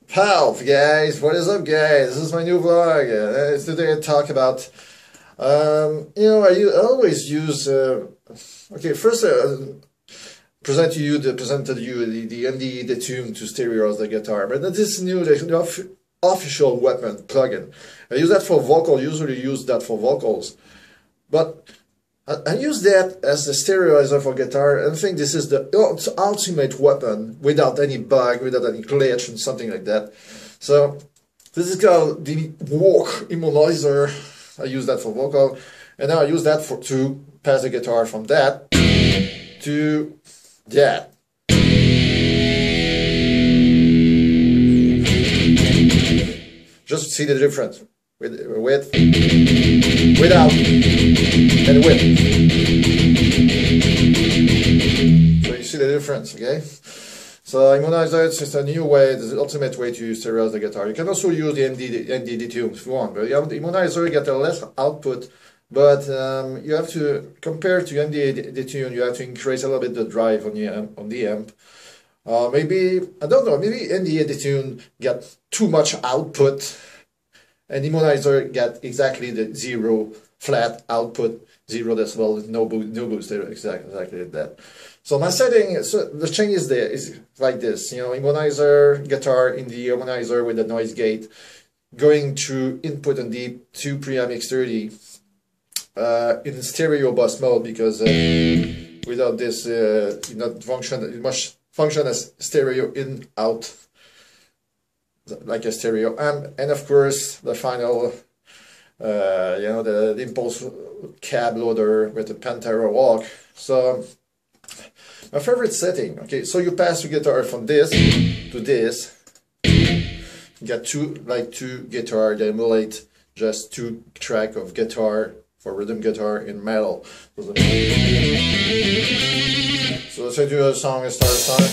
Pal, guys, what is up, guys? This is my new vlog. Today I talk about, I always use, okay, first presented you the ND detune to stereo the guitar, but this is new, the official weapon plugin. I use that for vocal, usually use that for vocals, but I use that as the stereoizer for guitar, and I think this is the ultimate weapon without any bug, without any glitch and something like that. So this is called the WOK Emonizer. I use that for vocal, and now I use that to pass the guitar from that to that. Just see the difference. With, without, and with. So you see the difference, okay? So Emonizer, it's just a new way, it's the ultimate way to stereo the guitar. You can also use the ND detune if you want, but the Emonizer, you get a less output, but you have to, compared to ND detune, you have to increase a little bit the drive on the amp. Maybe, I don't know, maybe ND detune get too much output, and Emonizer get exactly the zero flat output, 0 decibel, no boost, exactly like that. So my setting, so the change is there, is like this, Emonizer, guitar in the Emonizer with the noise gate, going through input and deep to preamp X30 in stereo bus mode, because without this, it must function as stereo in, out, like a stereo amp, and of course the final, the impulse cab loader with the Pantera WOK. So my favorite setting. Okay, so you pass the guitar from this to this. You get two guitar. They emulate just 2 tracks of guitar for rhythm guitar in metal. So let's say do a song, start a song.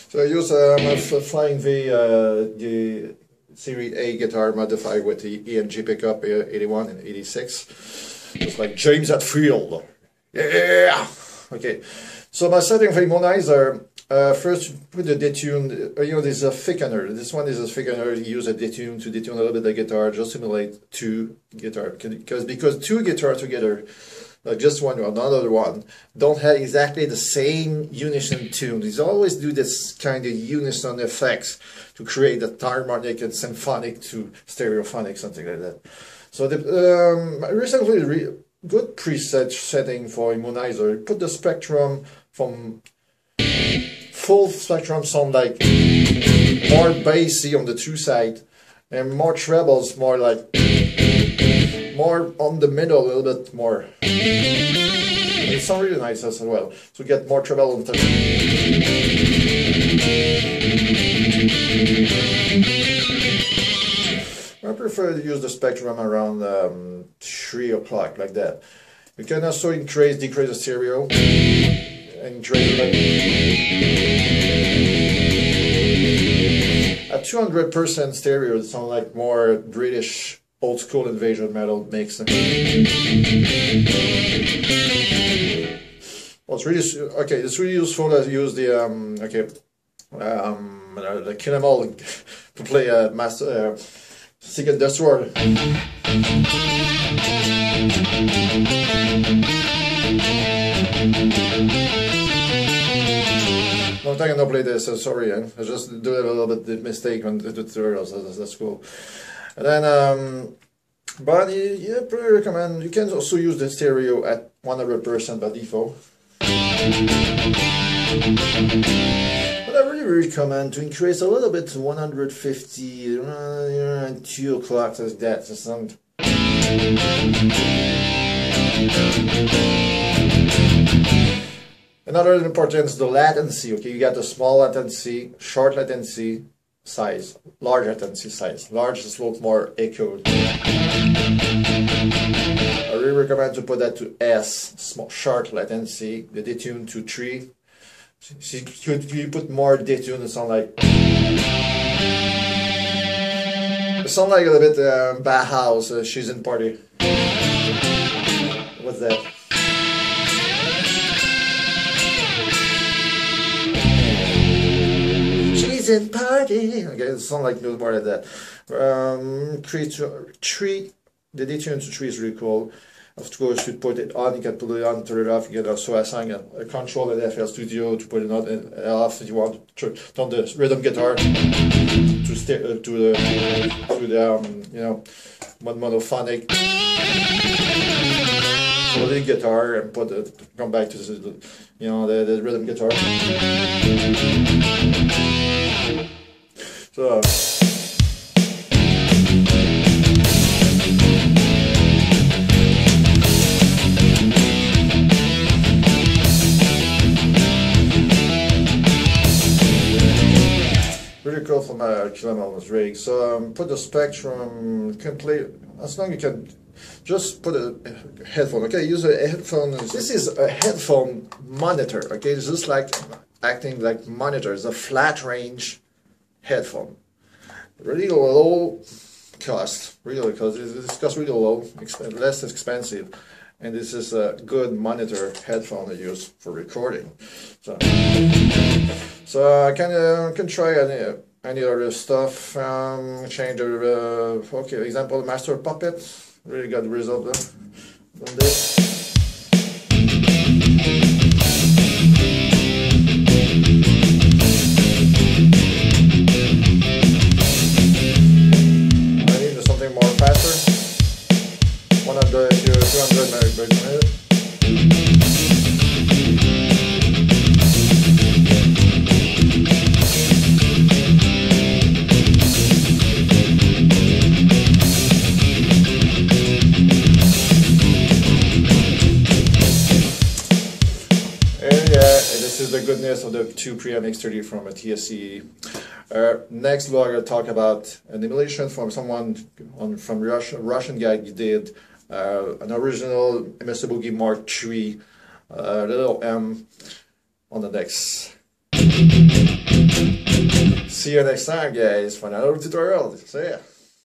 So I use a Flying V, the Series A guitar modified with the EMG pickup 81 and 86, just like James Hetfield. Yeah. Okay. So my setting for Emonizer. First, put the detune. There's a thickener. This one is a thickener. You use a detune to detune a little bit the guitar, just simulate 2 guitar. Because 2 guitars together, like just one or another one, don't have exactly the same unison tune. These always do this kind of unison effects to create a harmonic and symphonic to stereophonic, something like that. So recently, good preset setting for Emonizer. Put the spectrum from full spectrum sound like more bassy on the true side, and more trebles, more like more on the middle, a little bit more. It sounds really nice as well to get more treble on the. I prefer to use the spectrum around 3 o'clock, like that. You can also decrease the stereo. And at 200% stereo, it sounds like more British old school invasion metal mix. Well, it's really okay. It's really useful to use the the Kinemol to play a master second death sword. Long time I don't play this, so sorry. I just do a little bit of mistake on the tutorials. That's cool. And then, but yeah, pretty recommend. You can also use the stereo at 100% by default. But I really recommend to increase a little bit to 150, 2 o'clock, like that. So some. Another important is the latency. Okay, you got the small latency, short latency size, large latency size. Large is a little more echoed. I really recommend to put that to S, small, short latency. The detune to 3. So you put more detune, it sounds like. sound like a little bit Bauhaus, She's in Party. What's that? She's in Party. Okay, it sounds like more like that. Tree, the detune to tree is really cool. Of course, you put it on, you can put it on, turn it off, you can also assign a control at FL Studio to put it on and off if you want to turn the rhythm guitar to stay to the you know, monophonic lead guitar and put it, come back to the, you know, the rhythm guitar. So really cool from Kilometer's rig. So put the spectrum, can play as long as you can. Just put a headphone. Okay, use a headphone. This is a headphone monitor. Okay, it's just like acting like monitor. It's a flat range headphone. Really low cost. Really, because it's cost really low, less expensive, and this is a good monitor headphone to use for recording. So I can try any other stuff. Change the okay. Example, Master Puppet. Really got the result on this. I need something more faster. 100 to 200 megabytes per minute. This is the goodness of the two preamp X30 from a TSC. Next vlog I'll talk about an emulation from someone from Russian guy did an original MS Boogie Mark III little M on the next. See you next time, guys, for another tutorial. See ya.